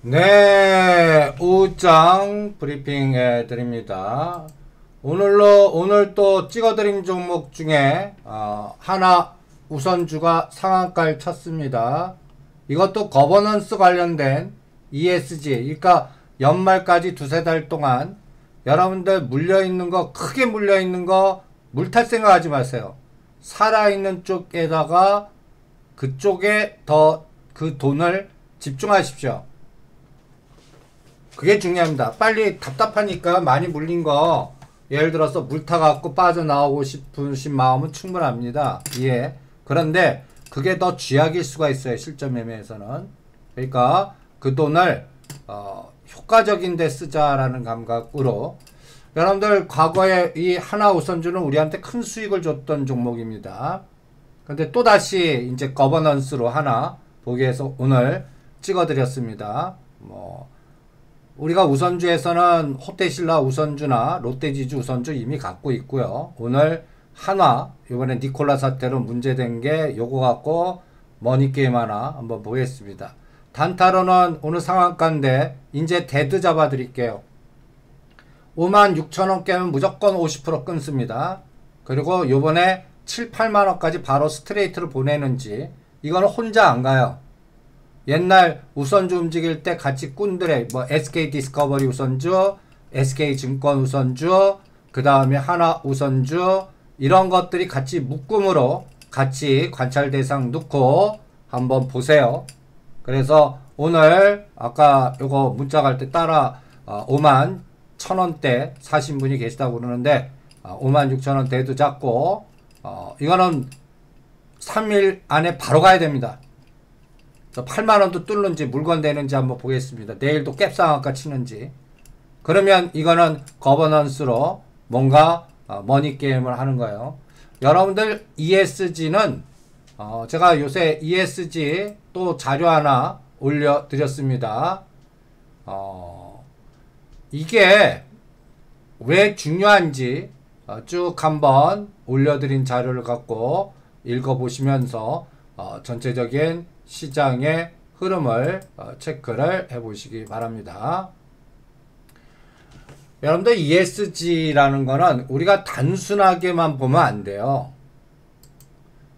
네, 우장 브리핑 해드립니다. 오늘 또 찍어드린 종목 중에 하나 우선주가 상한가를 쳤습니다. 이것도 거버넌스 관련된 ESG, 그러니까 연말까지 두세 달 동안 여러분들 물려있는 거, 크게 물려있는 거 물탈 생각하지 마세요. 살아있는 쪽에다가 그쪽에 더 그 돈을 집중하십시오. 그게 중요합니다. 빨리 답답하니까 많이 물린 거 예를 들어서 물 타갖고 빠져나오고 싶으신 마음은 충분합니다. 예. 그런데 그게 더 쥐약일 수가 있어요. 실전 매매에서는. 그러니까 그 돈을 효과적인 데 쓰자라는 감각으로 여러분들 과거에 이 하나 우선주는 우리한테 큰 수익을 줬던 종목입니다. 근데 또다시 이제 거버넌스로 하나 보기 위해서 오늘 찍어드렸습니다. 우리가 우선주에서는 호텔신라 우선주나 롯데지주 우선주 이미 갖고 있고요. 오늘 한화 이번에 니콜라 사태로 문제된 게 요거 갖고 머니게임 하나 한번 보겠습니다. 단타로는 오늘 상한가인데 이제 데드 잡아 드릴게요. 56,000원 깨면 무조건 50% 끊습니다. 그리고 요번에 7, 8만원까지 바로 스트레이트로 보내는지 이거는 혼자 안 가요. 옛날 우선주 움직일 때 같이 꾼들의 SK 디스커버리 우선주, SK 증권 우선주, 그 다음에 하나 우선주 이런 것들이 같이 묶음으로 같이 관찰 대상 넣고 한번 보세요. 그래서 오늘 아까 요거 문자 갈 때 따라 51,000원대 사신 분이 계시다고 그러는데 56,000원 대도 잡고 이거는 3일 안에 바로 가야 됩니다. 8만원도 뚫는지 물건 되는지 한번 보겠습니다. 내일도 cap상한가 치는지. 그러면 이거는 거버넌스로 뭔가 머니게임을 하는 거예요. 여러분들 ESG는 제가 요새 ESG 또 자료 하나 올려드렸습니다. 이게 왜 중요한지 쭉 한번 올려드린 자료를 갖고 읽어보시면서 전체적인 시장의 흐름을 체크를 해보시기 바랍니다. 여러분들 ESG라는 거는 우리가 단순하게만 보면 안 돼요.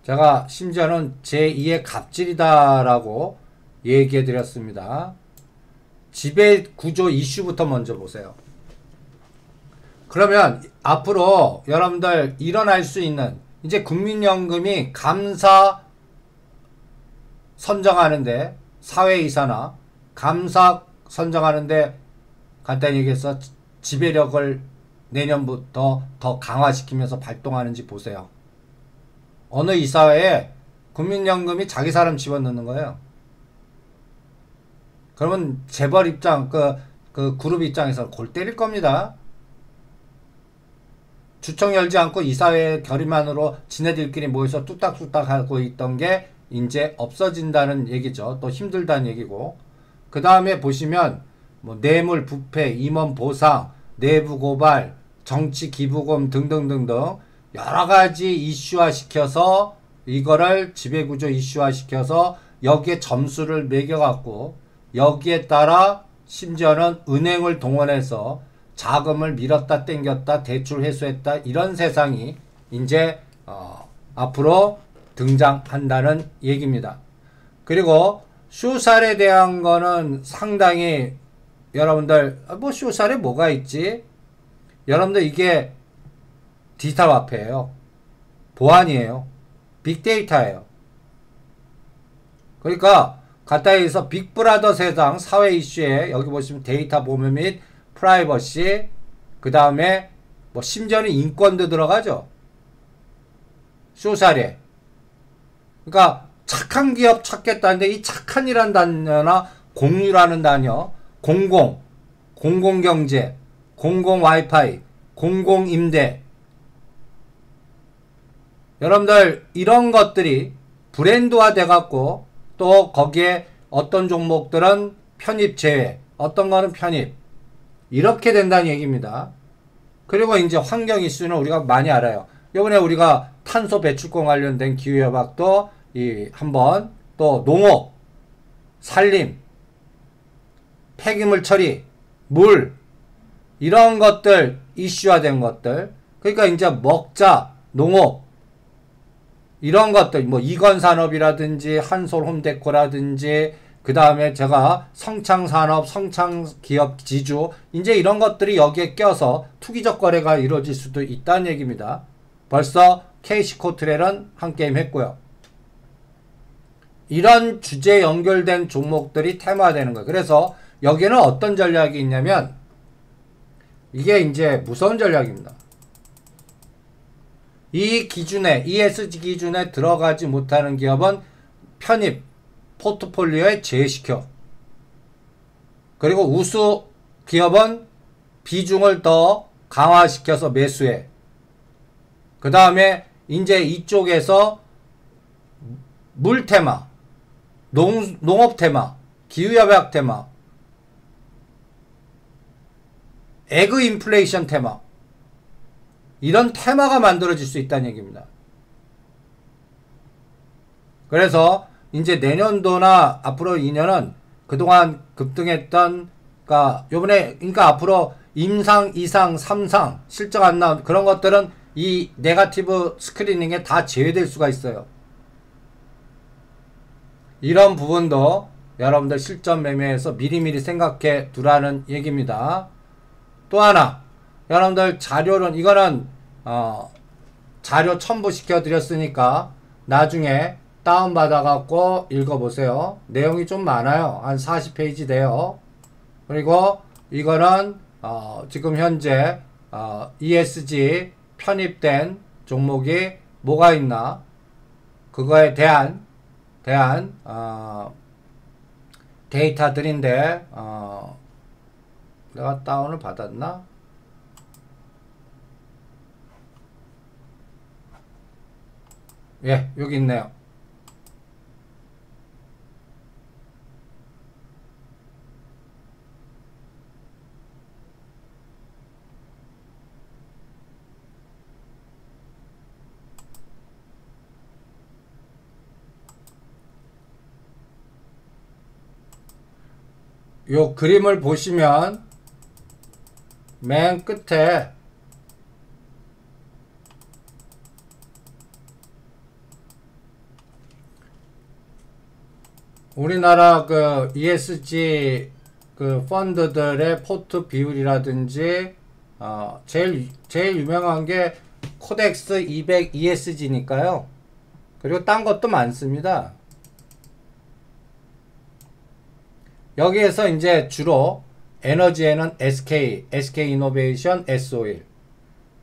제가 심지어는 제2의 갑질이다라고 얘기해 드렸습니다. 지배구조 이슈부터 먼저 보세요. 그러면 앞으로 여러분들 일어날 수 있는 이제 국민연금이 감사 선정하는데 사회이사나 감사 선정하는데 간단히 얘기해서 지배력을 내년부터 더 강화시키면서 발동하는지 보세요. 어느 이사회에 국민연금이 자기 사람 집어넣는 거예요. 그러면 재벌 입장 그 그룹 입장에서 골 때릴 겁니다. 주총 열지 않고 이사회 결의만으로 지네들끼리 모여서 뚝딱뚝딱 하고 있던 게 이제 없어진다는 얘기죠. 또 힘들다는 얘기고. 그 다음에 보시면 뇌물, 부패, 임원 보상, 내부 고발, 정치 기부금 등등등등 여러가지 이슈화 시켜서 이거를 지배구조 이슈화 시켜서 여기에 점수를 매겨갖고 여기에 따라 심지어는 은행을 동원해서 자금을 밀었다 땡겼다 대출 회수했다 이런 세상이 이제 앞으로 등장한다는 얘기입니다. 그리고 쇼살에 대한 거는 상당히 여러분들 쇼살에 뭐가 있지? 여러분들 이게 디지털 화폐예요. 보안이에요. 빅데이터예요. 그러니까 가까이 해서 빅브라더 세상 사회 이슈에 여기 보시면 데이터 보호 및 프라이버시 그 다음에 심지어는 인권도 들어가죠. 쇼살에. 그러니까 착한 기업 찾겠다는데 이 착한이란 단어나 공유라는 단어, 공공경제, 공공 와이파이, 공공임대 여러분들 이런 것들이 브랜드화 돼갖고 또 거기에 어떤 종목들은 편입 제외, 어떤 거는 편입 이렇게 된다는 얘기입니다. 그리고 이제 환경 이슈는 우리가 많이 알아요. 이번에 우리가 탄소 배출권 관련된 기후협약도 한번 또 농업, 산림 폐기물 처리, 물, 이런 것들, 이슈화된 것들. 그러니까 이제 먹자, 농업, 이런 것들, 뭐 이건산업이라든지 한솔홈데코라든지 그 다음에 제가 성창산업, 성창기업 지주, 이제 이런 것들이 여기에 껴서 투기적 거래가 이루어질 수도 있다는 얘기입니다. 벌써 KC코트렐은 한 게임 했고요. 이런 주제 연결된 종목들이 테마되는 거예요. 그래서 여기는 어떤 전략이 있냐면 이게 이제 무서운 전략입니다. 이 기준에, ESG 기준에 들어가지 못하는 기업은 편입, 포트폴리오에 제외시켜. 그리고 우수 기업은 비중을 더 강화시켜서 매수해. 그 다음에 이제 이쪽에서 물 테마, 농업 테마, 기후협약 테마, 에그 인플레이션 테마, 이런 테마가 만들어질 수 있다는 얘기입니다. 그래서 이제 내년도나 앞으로 2년은 그동안 급등했던, 그러니까 앞으로 임상, 2상, 3상 실적 안 나온 그런 것들은 이 네거티브 스크리닝에 다 제외될 수가 있어요. 이런 부분도 여러분들 실전 매매에서 미리미리 생각해 두라는 얘기입니다. 또 하나, 여러분들 자료는, 이거는 자료 첨부시켜 드렸으니까 나중에 다운받아 갖고 읽어보세요. 내용이 좀 많아요. 한 40페이지 돼요. 그리고 이거는 지금 현재 ESG 편입된 종목이 뭐가 있나, 그거에 대한 데이터들인데 내가 다운을 받았나? 예, 여기 있네요. 요 그림을 보시면 맨 끝에 우리나라 그 ESG 그 펀드들의 포트 비율이라든지 제일 유명한 게 코덱스 200 ESG니까요. 그리고 딴 것도 많습니다. 여기에서 이제 주로 에너지에는 SK이노베이션, S-오일.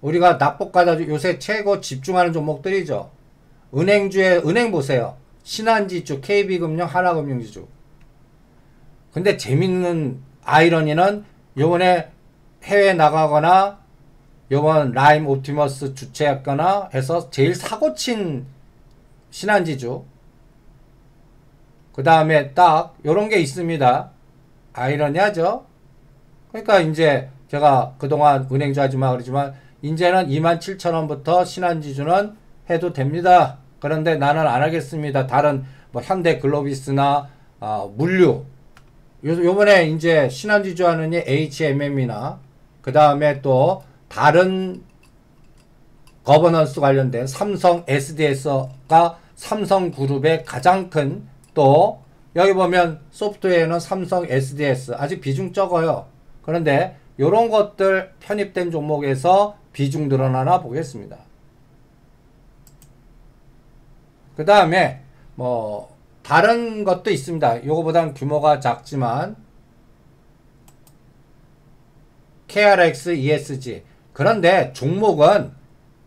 우리가 낙폭가다 요새 최고 집중하는 종목들이죠. 은행 보세요. 신한지주, KB금융, 하나금융지주. 근데 재밌는 아이러니는 요번에 해외 나가거나 요번 라임 옵티머스 주최했거나 해서 제일 사고친 신한지주. 그 다음에 딱 요런 게 있습니다. 아이러니하죠. 그러니까 이제 제가 그동안 은행주 하지마 그러지만 이제는 27,000원부터 신한지주는 해도 됩니다. 그런데 나는 안 하겠습니다. 다른 뭐 현대글로비스나 물류, 요번에 이제 신한지주 하느니 HMM이나 그 다음에 또 다른 거버넌스 관련된 삼성 SDS가 삼성그룹의 가장 큰, 또 여기 보면 소프트웨어는 삼성 SDS 아직 비중 적어요. 그런데 요런 것들 편입된 종목에서 비중 늘어나나 보겠습니다. 그 다음에 뭐 다른 것도 있습니다. 요거보단 규모가 작지만 KRX ESG. 그런데 종목은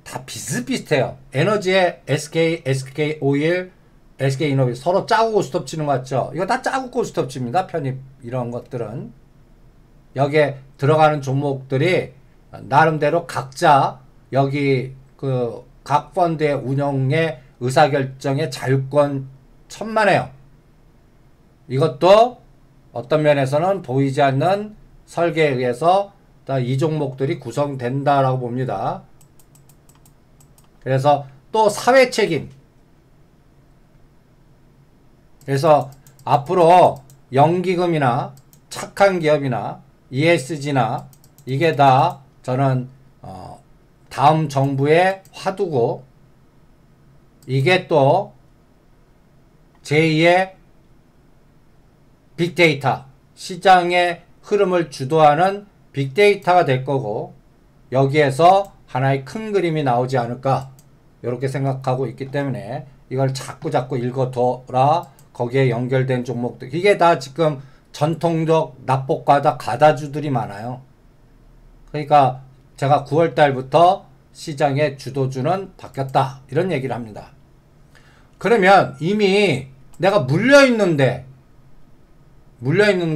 다 비슷비슷해요. 에너지에 SK 오일, SK이노베이션 서로 짜고 고스톱 치는 것 같죠? 이거 다 짜고 고스톱 칩니다. 편입 이런 것들은. 여기에 들어가는 종목들이 나름대로 각자 여기 그 각 펀드의 운영의 의사결정의 자율권 천만에요. 이것도 어떤 면에서는 보이지 않는 설계에 의해서 이 종목들이 구성된다라고 봅니다. 그래서 또 사회 책임. 그래서 앞으로 연기금이나 착한 기업이나 ESG나 이게 다 저는 다음 정부의 화두고, 이게 또 제2의 빅데이터, 시장의 흐름을 주도하는 빅데이터가 될 거고, 여기에서 하나의 큰 그림이 나오지 않을까 이렇게 생각하고 있기 때문에 이걸 자꾸 읽어둬라. 거기에 연결된 종목들, 이게 다 지금 전통적 납복과다 가다주들이 많아요. 그러니까 제가 9월달부터 시장의 주도주는 바뀌었다 이런 얘기를 합니다. 그러면 이미 내가 물려있는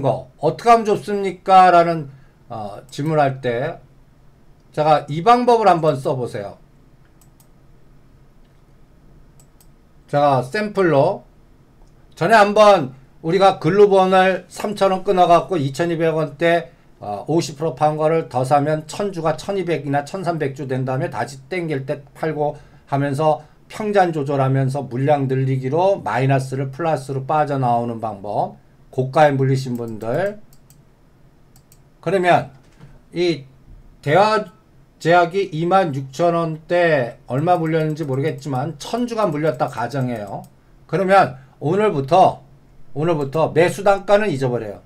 거 어떻게 하면 좋습니까? 라는 질문할 때 제가 이 방법을 한번 써보세요. 제가 샘플로 전에 한번 우리가 글루본을 3,000원 끊어갖고 2,200원대 50% 판 거를 더 사면 1000주가 1200이나 1300주 된 다음에 다시 땡길 때 팔고 하면서 평잔 조절하면서 물량 늘리기로 마이너스를 플러스로 빠져나오는 방법. 고가에 물리신 분들. 그러면 이 대화제약이 26,000원대 얼마 물렸는지 모르겠지만 1000주가 물렸다 가정해요. 그러면 오늘부터 매수 단가는 잊어버려요.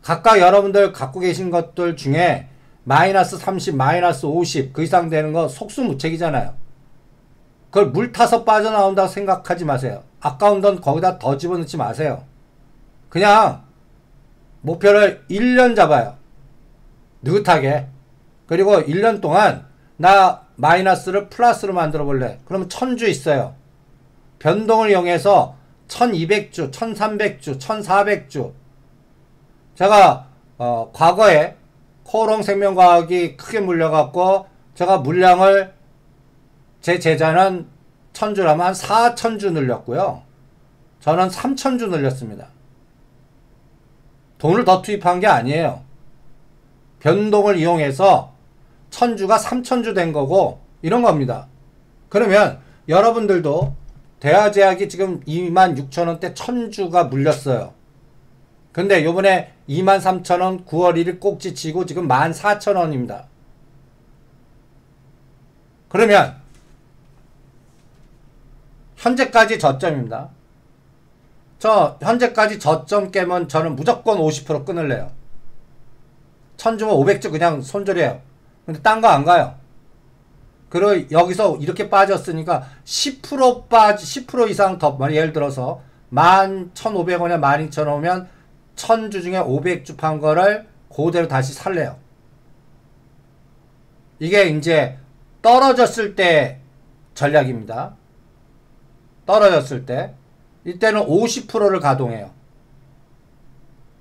각각 여러분들 갖고 계신 것들 중에 마이너스 30, 마이너스 50 그 이상 되는 거 속수무책이잖아요. 그걸 물 타서 빠져나온다고 생각하지 마세요. 아까운 돈 거기다 더 집어넣지 마세요. 그냥 목표를 1년 잡아요. 느긋하게. 그리고 1년 동안 나 마이너스를 플러스로 만들어 볼래. 그러면 1000주 있어요. 변동을 이용해서 1200주, 1300주, 1400주. 제가 과거에 코오롱생명과학이 크게 물려갖고 제가 물량을 제 제자는 1000주라면 한 4000주 늘렸고요. 저는 3000주 늘렸습니다. 돈을 더 투입한 게 아니에요. 변동을 이용해서 1000주가 3000주 된 거고 이런 겁니다. 그러면 여러분들도 대화제약이 지금 26,000원대 1000주가 물렸어요. 근데 요번에 23,000원 9월 1일 꼭지 치고 지금 14,000원입니다. 그러면 현재까지 저점입니다. 저 현재까지 저점 깨면 저는 무조건 50% 끊을래요. 1000주면 500주 그냥 손절해요. 근데 딴 거 안 가요. 그리고 여기서 이렇게 빠졌으니까 10% 이상 더, 예를 들어서 11,500원에 12,000원이면 1000주 중에 500주 판 거를 그대로 다시 살래요. 이게 이제 떨어졌을 때 전략입니다. 떨어졌을 때 이때는 50%를 가동해요.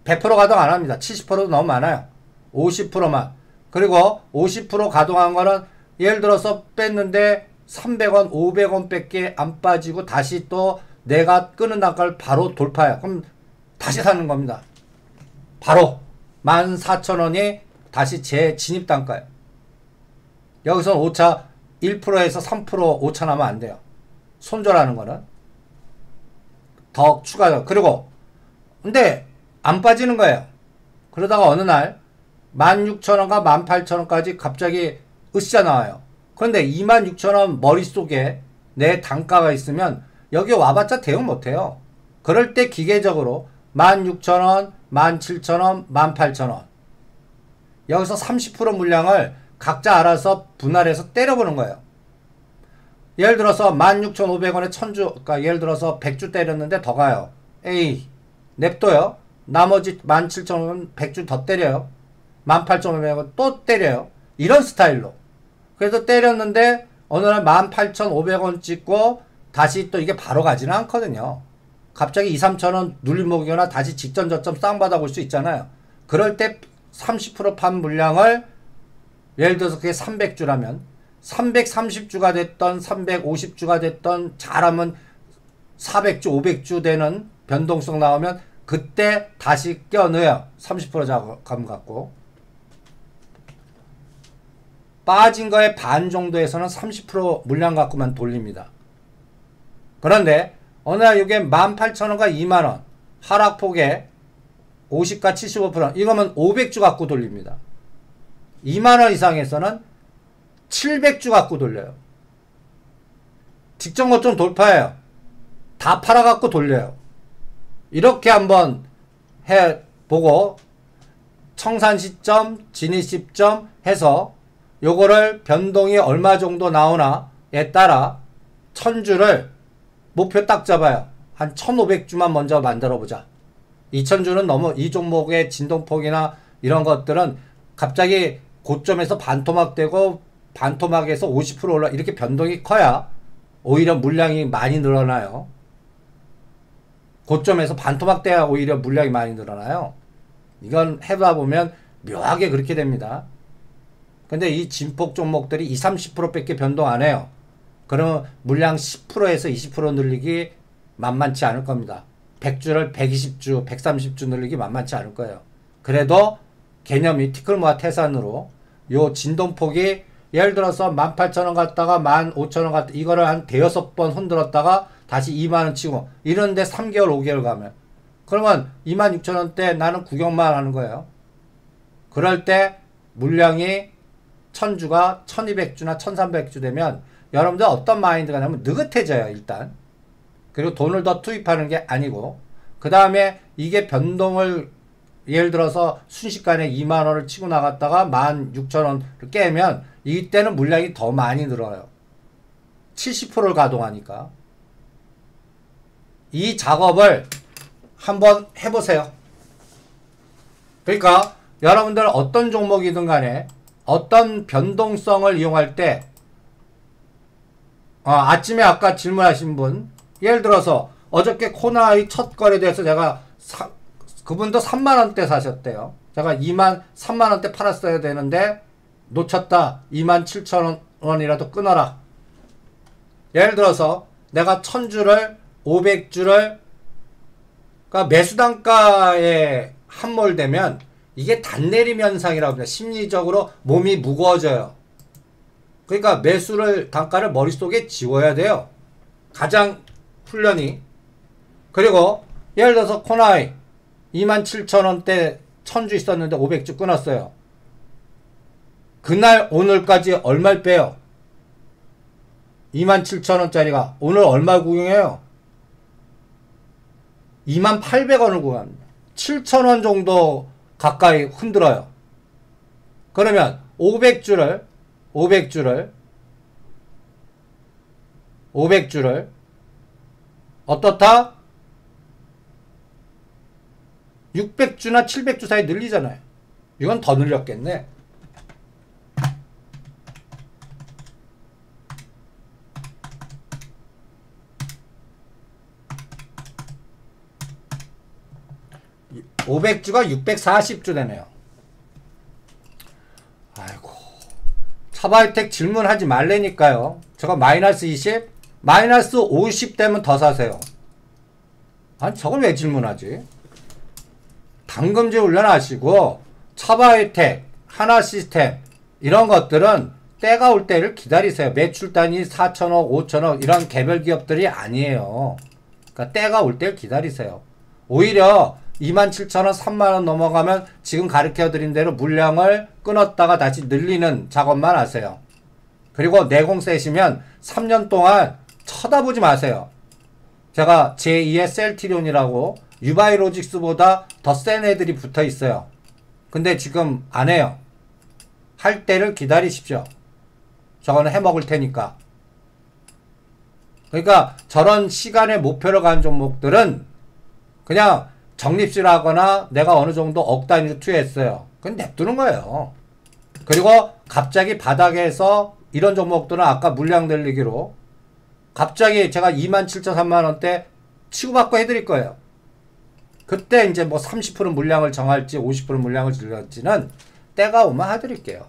100% 가동 안 합니다. 70%도 너무 많아요. 50%만. 그리고 50% 가동한 거는 예를 들어서 뺐는데 300원, 500원 밖에 안 빠지고 다시 또 내가 끄는 단가를 바로 돌파해요. 그럼 다시 사는 겁니다. 바로 14,000원이 다시 제 진입 단가예요. 여기서 오차 1%에서 3% 오차 나면 안 돼요. 손절하는 거는 더 추가요. 그리고 근데 안 빠지는 거예요. 그러다가 어느 날 16,000원과 18,000원까지 갑자기 으쌰 나와요. 그런데 26,000원 머릿속에 내 단가가 있으면 여기 와봤자 대응 못해요. 그럴 때 기계적으로 16,000원, 17,000원, 18,000원 여기서 30% 물량을 각자 알아서 분할해서 때려보는 거예요. 예를 들어서 16,500원에 1000주, 그러니까 예를 들어서 100주 때렸는데 더 가요. 에이, 냅둬요. 나머지 17,000원 100주 더 때려요. 18,500원 또 때려요. 이런 스타일로. 그래서 때렸는데 어느 날 18,500원 찍고 다시 또 이게 바로 가지는 않거든요. 갑자기 2, 3,000원 눌림목이거나 다시 직전 저점 쌍받아 볼 수 있잖아요. 그럴 때 30% 판 물량을 예를 들어서 그게 300주라면 330주가 됐던 350주가 됐던 잘하면 400주 500주 되는 변동성 나오면 그때 다시 껴넣어요. 30% 자금 갖고 빠진 거의 반 정도에서는 30% 물량 갖고만 돌립니다. 그런데 어느 날 이게 18,000원과 2만원 하락폭에 50과 75% 이거면 500주 갖고 돌립니다. 2만원 이상에서는 700주 갖고 돌려요. 직전 고점 돌파해요. 다 팔아갖고 돌려요. 이렇게 한번 해보고 청산 시점, 진입 시점 해서 요거를 변동이 얼마 정도 나오나에 따라 1000주를 목표 딱 잡아요. 한 1500주만 먼저 만들어 보자. 2000주는 너무 이 종목의 진동폭이나 이런 것들은 갑자기 고점에서 반토막 되고 반토막에서 50% 올라 이렇게 변동이 커야 오히려 물량이 많이 늘어나요. 고점에서 반토막 돼야 오히려 물량이 많이 늘어나요. 이건 해봐 보면 묘하게 그렇게 됩니다. 근데 이 진폭 종목들이 20, 30%밖에 변동 안 해요. 그러면 물량 10%에서 20% 늘리기 만만치 않을 겁니다. 100주를 120주, 130주 늘리기 만만치 않을 거예요. 그래도 개념이 티끌모아 태산으로 요 진동폭이 예를 들어서 18,000원 갔다가 15,000원 갔다 이거를 한 대여섯 번 흔들었다가 다시 2만원 치고 이런데 3개월 5개월 가면 그러면 26,000원대 나는 구경만 하는 거예요. 그럴 때 물량이 1000주가 1200주나 1300주 되면 여러분들 어떤 마인드가 나면 느긋해져요. 일단 그리고 돈을 더 투입하는 게 아니고 그 다음에 이게 변동을 예를 들어서 순식간에 2만원을 치고 나갔다가 16,000원을 깨면 이때는 물량이 더 많이 늘어요. 70%를 가동하니까 이 작업을 한번 해보세요. 그러니까 여러분들 어떤 종목이든 간에 어떤 변동성을 이용할 때 아침에 아까 질문하신 분 예를 들어서 어저께 코나이 첫 거래돼서 제가 그분도 3만원대 사셨대요. 제가 3만원대 팔았어야 되는데 놓쳤다. 27,000원이라도 끊어라. 예를 들어서 내가 1000주를 500주를 그러니까 매수단가에 함몰되면 이게 단내림 현상이라고 합니다. 심리적으로 몸이 무거워져요. 그러니까 매수를 단가를 머릿속에 지워야 돼요. 가장 훈련이. 그리고 예를 들어서 코나이 27,000원대 1000주 있었는데 500주 끊었어요. 그날 오늘까지 얼마를 빼요? 27,000원짜리가 오늘 얼마 구경해요? 28,000원을 구경합니다. 7,000원 정도 가까이 흔들어요. 그러면 500주를 어떻다? 600주나 700주 사이 늘리잖아요. 이건 더 늘렸겠네. (500주가) 640주 되네요. 아이고 차바이텍 질문하지 말래니까요. 제가 마이너스 20 마이너스 50 되면 더 사세요. 아니 저걸 왜 질문하지? 당금지 훈련하시고 차바이텍 하나시스템 이런 것들은 때가 올 때를 기다리세요. 매출단이 4천억 5천억 이런 개별 기업들이 아니에요. 그러니까 때가 올 때를 기다리세요. 오히려 27,000원 3만원 넘어가면 지금 가르쳐드린 대로 물량을 끊었다가 다시 늘리는 작업만 하세요. 그리고 내공세시면 3년 동안 쳐다보지 마세요. 제가 제2의 셀티론이라고 유바이로직스보다 더 센 애들이 붙어 있어요. 근데 지금 안 해요. 할 때를 기다리십시오. 저거는 해먹을 테니까. 그러니까 저런 시간의 목표를 간 종목들은 그냥 적립실하거나 내가 어느 정도 억 단위로 투여했어요. 그건 냅두는 거예요. 그리고 갑자기 바닥에서 이런 종목들은 아까 물량 늘리기로 갑자기 제가 27,3만원대 치고받고 해드릴 거예요. 그때 이제 뭐 30% 물량을 정할지 50% 물량을 줄일지는 때가 오면 해드릴게요.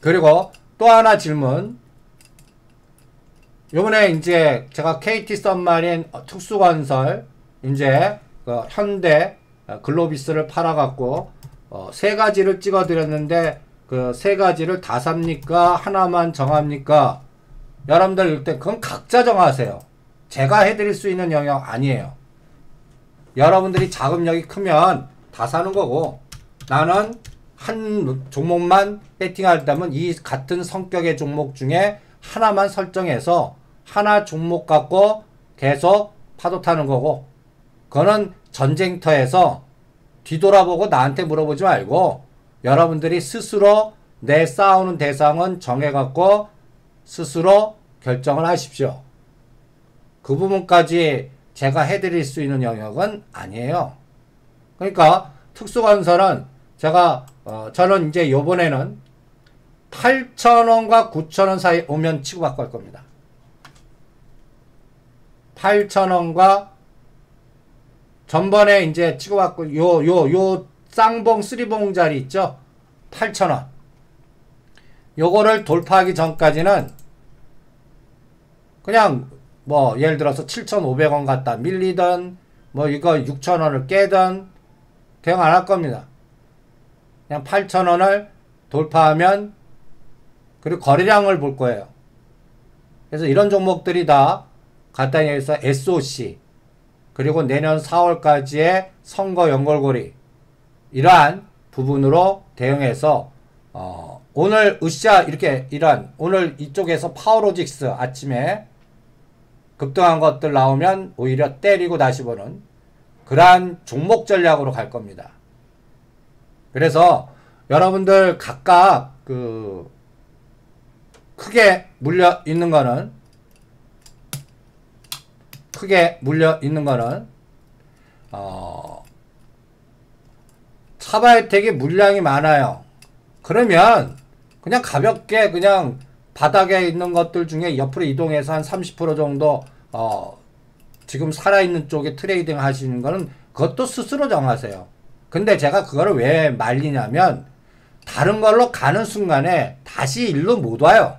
그리고 또 하나 질문. 요번에 이제 제가 KT 썸마린 특수건설 이제 그 현대 글로비스를 팔아갖고 세 가지를 찍어드렸는데 그 세 가지를 다 삽니까? 하나만 정합니까? 여러분들 일단 그건 각자 정하세요. 제가 해드릴 수 있는 영역 아니에요. 여러분들이 자금력이 크면 다 사는 거고, 나는 한 종목만 배팅하려면 이 같은 성격의 종목 중에 하나만 설정해서 하나 종목 갖고 계속 파도 타는 거고, 그거는 전쟁터에서 뒤돌아보고 나한테 물어보지 말고 여러분들이 스스로 내 싸우는 대상은 정해갖고 스스로 결정을 하십시오. 그 부분까지 제가 해드릴 수 있는 영역은 아니에요. 그러니까 특수건설은 제가 저는 이제 요번에는 8,000원과 9,000원 사이 오면 치고받고 할 겁니다. 8,000원과 전번에 이제 치고받고 요 쌍봉 3봉짜리 있죠? 8,000원. 요거를 돌파하기 전까지는 그냥 뭐 예를 들어서 7,500원 갖다 밀리든 뭐 이거 6,000원을 깨든 대응 안 할 겁니다. 그냥 8,000원을 돌파하면, 그리고 거래량을 볼 거예요. 그래서 이런 종목들이 다 간단히 해서 SOC, 그리고 내년 4월까지의 선거 연결고리, 이러한 부분으로 대응해서 오늘 으쌰 이렇게 오늘 이쪽에서 파워로직스 아침에 급등한 것들 나오면 오히려 때리고 다시 보는 그러한 종목 전략으로 갈 겁니다. 그래서 여러분들 각각 크게 물려 있는 거는 차바혜택이 물량이 많아요. 그러면 그냥 가볍게 그냥 바닥에 있는 것들 중에 옆으로 이동해서 한 30% 정도 지금 살아있는 쪽에 트레이딩 하시는 거는 그것도 스스로 정하세요. 근데 제가 그거를 왜 말리냐면 다른 걸로 가는 순간에 다시 일로 못 와요.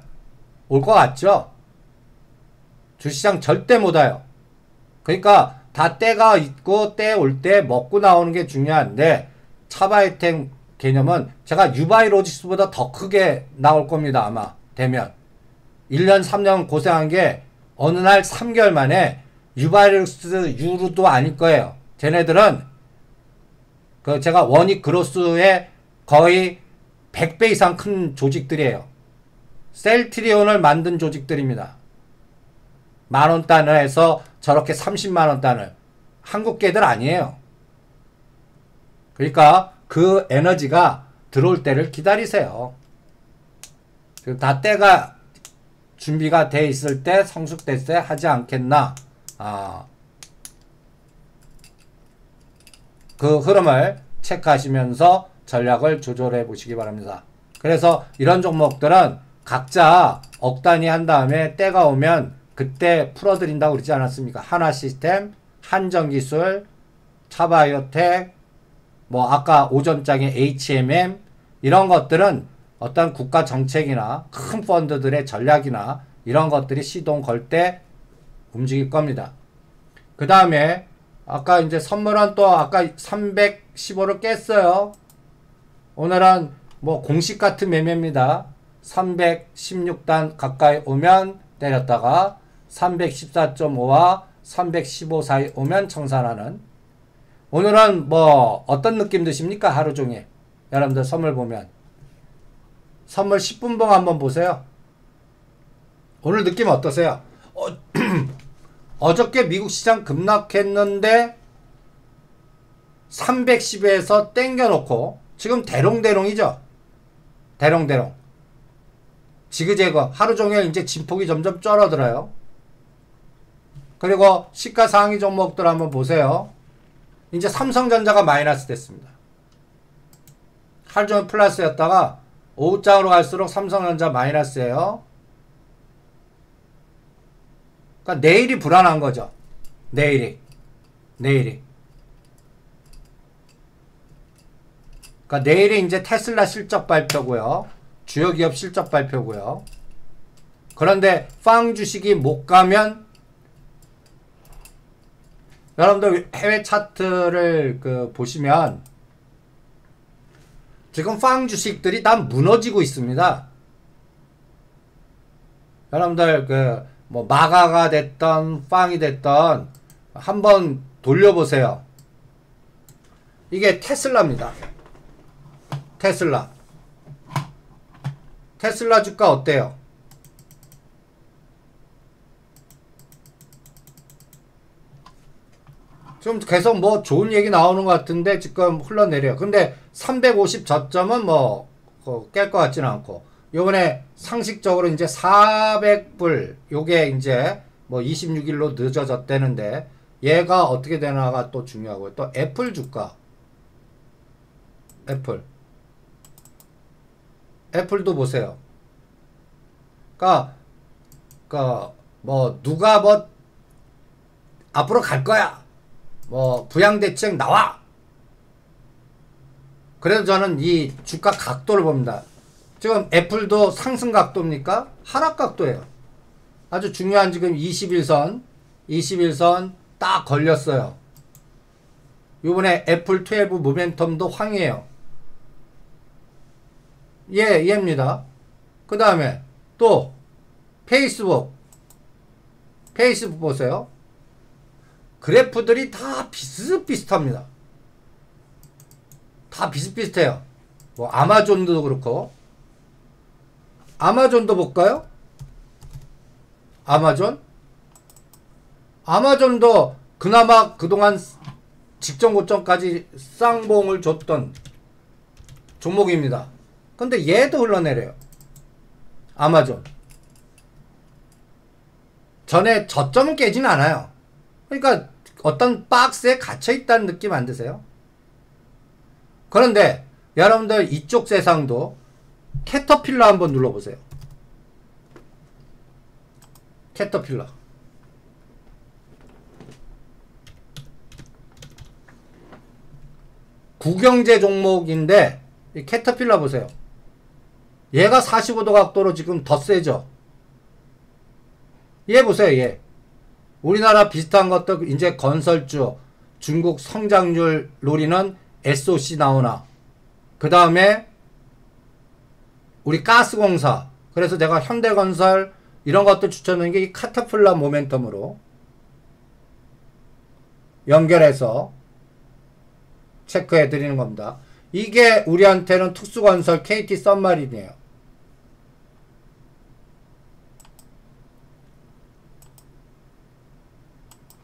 올 것 같죠? 주시장 절대 못 와요. 그러니까 다 때가 있고 때 올 때 먹고 나오는 게 중요한데, 차바혜택 개념은 제가 유바이로직스보다 더 크게 나올 겁니다. 아마 되면 1년 3년 고생한 게 어느 날 3개월 만에 유바이로직스 유로도 아닐 거예요. 쟤네들은 제가 원익 그로스의 거의 100배 이상 큰 조직들이에요. 셀트리온을 만든 조직들입니다. 만원 단위에서 저렇게 30만원 단위. 한국 개들 아니에요. 그러니까 그 에너지가 들어올 때를 기다리세요. 다 때가 준비가 돼 있을 때, 성숙됐을 때 하지 않겠나. 그 흐름을 체크하시면서 전략을 조절해 보시기 바랍니다. 그래서 이런 종목들은 각자 억 단위 한 다음에 때가 오면 그때 풀어드린다고 그러지 않았습니까? 하나시스템, 한전기술, 차바이오텍, 뭐 아까 오전장의 HMM, 이런 것들은 어떤 국가 정책이나 큰 펀드들의 전략이나 이런 것들이 시동 걸 때 움직일 겁니다. 그 다음에 아까 이제 선물은 또 아까 315를 깼어요. 오늘은 뭐 공식 같은 매매입니다. 316단 가까이 오면 때렸다가 314.5와 315 사이 오면 청산하는. 오늘은 뭐 어떤 느낌 드십니까? 하루 종일 여러분들 선물 보면 선물 10분봉 한번 보세요. 오늘 느낌 어떠세요? 어저께 미국 시장 급락했는데 310에서 땡겨놓고 지금 대롱대롱이죠. 대롱대롱. 지그재그 하루 종일 이제 진폭이 점점 줄어들어요. 그리고 시가상위 종목들 한번 보세요. 이제 삼성전자가 마이너스 됐습니다. 하루 종일 플러스였다가 오후장으로 갈수록 삼성전자 마이너스예요. 그러니까 내일이 불안한 거죠. 내일이. 그러니까 내일이 이제 테슬라 실적 발표고요. 주요 기업 실적 발표고요. 그런데 빵 주식이 못 가면 여러분들 해외 차트를 보시면 지금 빵 주식들이 다 무너지고 있습니다. 여러분들 뭐 마가가 됐던 빵이 됐던 한번 돌려보세요. 이게 테슬라입니다. 테슬라 주가 어때요? 지금 계속 뭐 좋은 얘기 나오는 것 같은데 지금 흘러내려요. 근데 350 저점은 뭐 깰 것 같지는 않고, 요번에 상식적으로 이제 400불 요게 이제 뭐 26일로 늦어졌다는데 얘가 어떻게 되나가 또 중요하고요. 또 애플 주가, 애플도 보세요. 그러니까 뭐 누가 뭐 앞으로 갈 거야, 뭐 부양대책 나와. 그래서 저는 이 주가 각도를 봅니다. 지금 애플도 상승 각도입니까? 하락 각도예요. 아주 중요한 지금 21선 딱 걸렸어요. 요번에 애플 12 모멘텀도 황이에요. 얘입니다. 그 다음에 또 페이스북 보세요. 그래프들이 다 비슷비슷합니다. 다 비슷비슷해요. 뭐 아마존도 그렇고. 아마존도 볼까요? 아마존도 그나마 그동안 직전 고점까지 쌍봉을 줬던 종목입니다. 근데 얘도 흘러내려요. 아마존 전에 저점은 깨진 않아요. 그러니까 어떤 박스에 갇혀있다는 느낌 안 드세요? 그런데 여러분들 이쪽 세상도 캐터필러 한번 눌러보세요. 캐터필러 구경제 종목인데 이 캐터필러 보세요. 얘가 45도 각도로 지금 더 세죠. 얘 보세요. 얘 우리나라 비슷한 것도 이제 건설주, 중국 성장률 노리는 SOC 나오나, 그 다음에 우리 가스공사, 그래서 제가 현대건설 이런 것들 추천하는 게 이 카타플라 모멘텀으로 연결해서 체크해 드리는 겁니다. 이게 우리한테는 특수건설 KT 썸마린이에요.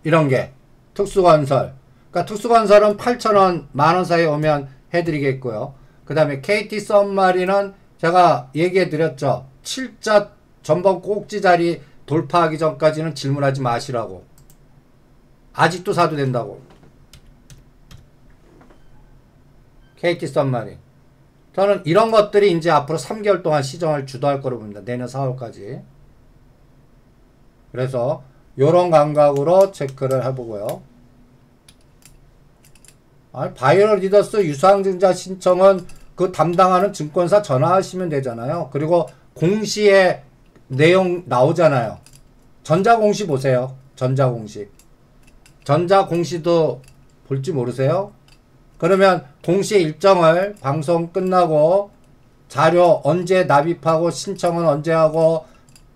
이런 게 특수건설. 그러니까 특수건설은 8,000원, 만원 사이에 오면 해드리겠고요. 그 다음에 KT 썸마린은 제가 얘기해 드렸죠. 7자 전번 꼭지 자리 돌파하기 전까지는 질문하지 마시라고. 아직도 사도 된다고. KT 썸마린. 저는 이런 것들이 이제 앞으로 3개월 동안 시정을 주도할 거로 봅니다. 내년 4월까지. 그래서 요런 감각으로 체크를 해보고요. 바이럴 리더스 유상증자 신청은 그 담당하는 증권사 전화하시면 되잖아요. 그리고 공시에 내용 나오잖아요. 전자공시 보세요. 전자공시도 볼지 모르세요? 그러면 공시 일정을 방송 끝나고 자료 언제 납입하고 신청은 언제 하고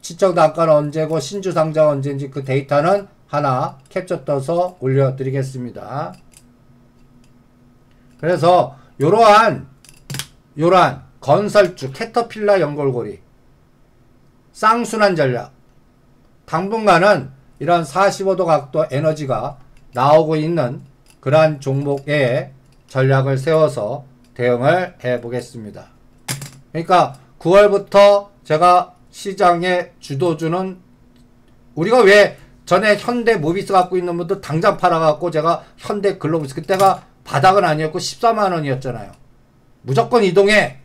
시청 단가는 언제고 신주 상장 언제인지 그 데이터는 하나 캡처 떠서 올려드리겠습니다. 그래서 요러한 건설주 캐터필라 연골고리 쌍순환 전략, 당분간은 이런 45도 각도 에너지가 나오고 있는 그러한 종목에 전략을 세워서 대응을 해 보겠습니다. 그러니까 9월부터 제가 시장의 주도주는, 우리가 왜 전에 현대 모비스 갖고 있는 분들 당장 팔아갖고 제가 현대 글로비스, 그때가 바닥은 아니었고 14만원이었잖아요. 무조건 이동해.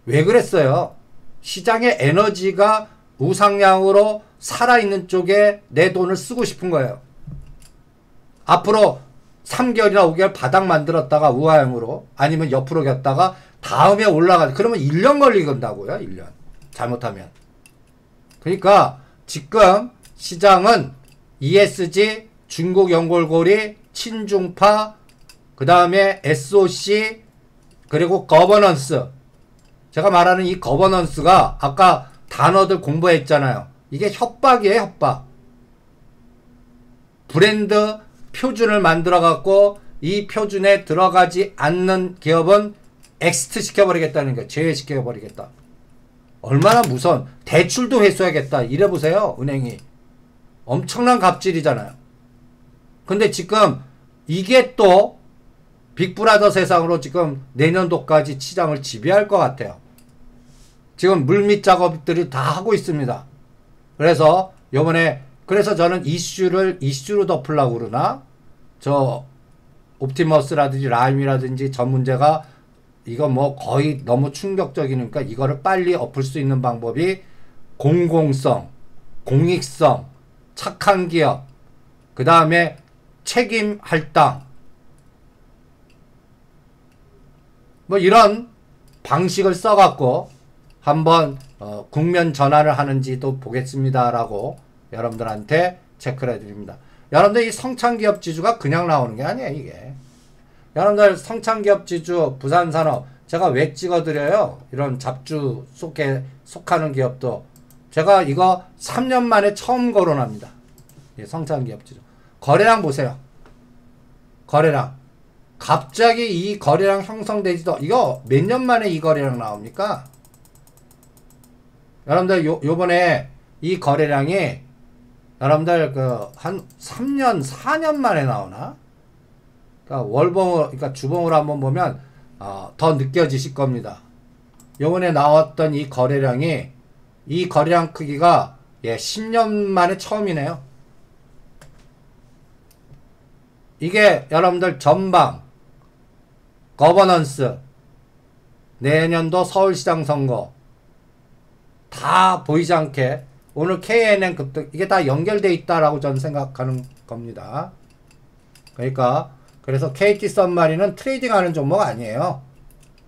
왜 그랬어요? 시장의 에너지가 우상향으로 살아있는 쪽에 내 돈을 쓰고 싶은 거예요. 앞으로 3개월이나 5개월 바닥 만들었다가 우하향으로, 아니면 옆으로 갔다가 다음에 올라가, 그러면 1년 걸리건다고요. 1년 잘못하면. 그러니까 지금 시장은 ESG, 중국 연골고리, 친중파, 그 다음에 SOC, 그리고 거버넌스. 제가 말하는 이 거버넌스가 아까 단어들 공부했잖아요. 이게 협박이에요. 협박. 브랜드 표준을 만들어 갖고 이 표준에 들어가지 않는 기업은 엑스트 시켜버리겠다는 거예요. 제외시켜버리겠다. 얼마나 무서운, 대출도 회수하겠다 이래보세요. 은행이 엄청난 갑질이잖아요. 근데 지금 이게 또 빅브라더 세상으로 지금 내년도까지 시장을 지배할 것 같아요. 지금 물밑 작업들이 다 하고 있습니다. 그래서 요번에 그래서 저는 이슈로 덮으려고 그러나 저 옵티머스라든지 라임이라든지 전 문제가 이거 뭐 거의 너무 충격적이니까 이거를 빨리 엎을 수 있는 방법이 공공성, 공익성, 착한 기업, 그 다음에 책임 할당, 뭐 이런 방식을 써갖고 한번 국면 전환을 하는지도 보겠습니다라고 여러분들한테 체크를 해드립니다. 여러분들 이 성창기업 지주가 그냥 나오는 게 아니에요. 이게 여러분들 성창기업 지주 부산산업 제가 왜 찍어드려요? 이런 잡주 속하는 기업도 제가 이거 3년 만에 처음 거론합니다. 성창기업 지주 거래량 보세요. 거래량 갑자기 이 거래량 형성되지도 이거 몇 년 만에 이 거래량 나옵니까? 여러분들 요번에 이 거래량이 여러분들 한 3년 4년 만에 나오나? 그러니까 월봉을 그러니까 주봉을 한번 보면 더 느껴지실 겁니다. 요번에 나왔던 이 거래량이 이 거래량 크기가 10년 만에 처음이네요. 이게 여러분들 전방 거버넌스 내년도 서울시장 선거 다 보이지 않게 오늘 KNN 급등 이게 다 연결돼 있다라고 저는 생각하는 겁니다. 그러니까 그래서 KT 썸마리는 트레이딩하는 종목 아니에요.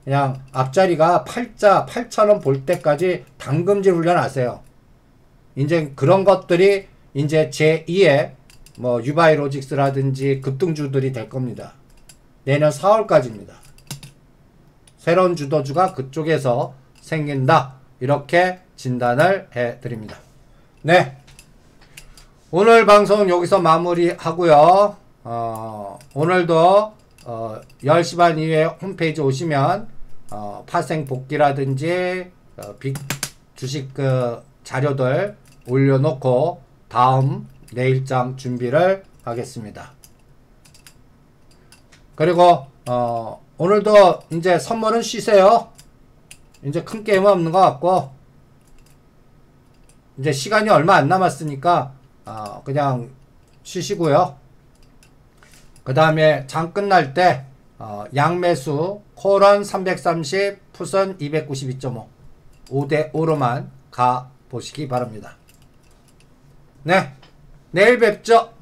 그냥 앞자리가 8,000원 볼 때까지 당금질 훈련하세요. 이제 그런 것들이 이제 제2의 뭐 유바이로직스라든지 급등주들이 될 겁니다. 내년 4월까지입니다. 새로운 주도주가 그쪽에서 생긴다. 이렇게 진단을 해드립니다. 네. 오늘 방송 여기서 마무리하고요. 오늘도 10시 반 이후에 홈페이지 오시면 파생 복귀라든지 빅 주식 자료들 올려놓고 다음 내일장 준비를 하겠습니다. 그리고 오늘도 이제 선물은 쉬세요. 이제 큰 게임은 없는 것 같고 이제 시간이 얼마 안 남았으니까 그냥 쉬시고요. 그 다음에 장 끝날 때 양매수 콜원 330 푸선 292.5 5대5로만 가 보시기 바랍니다. 네, 내일 뵙죠.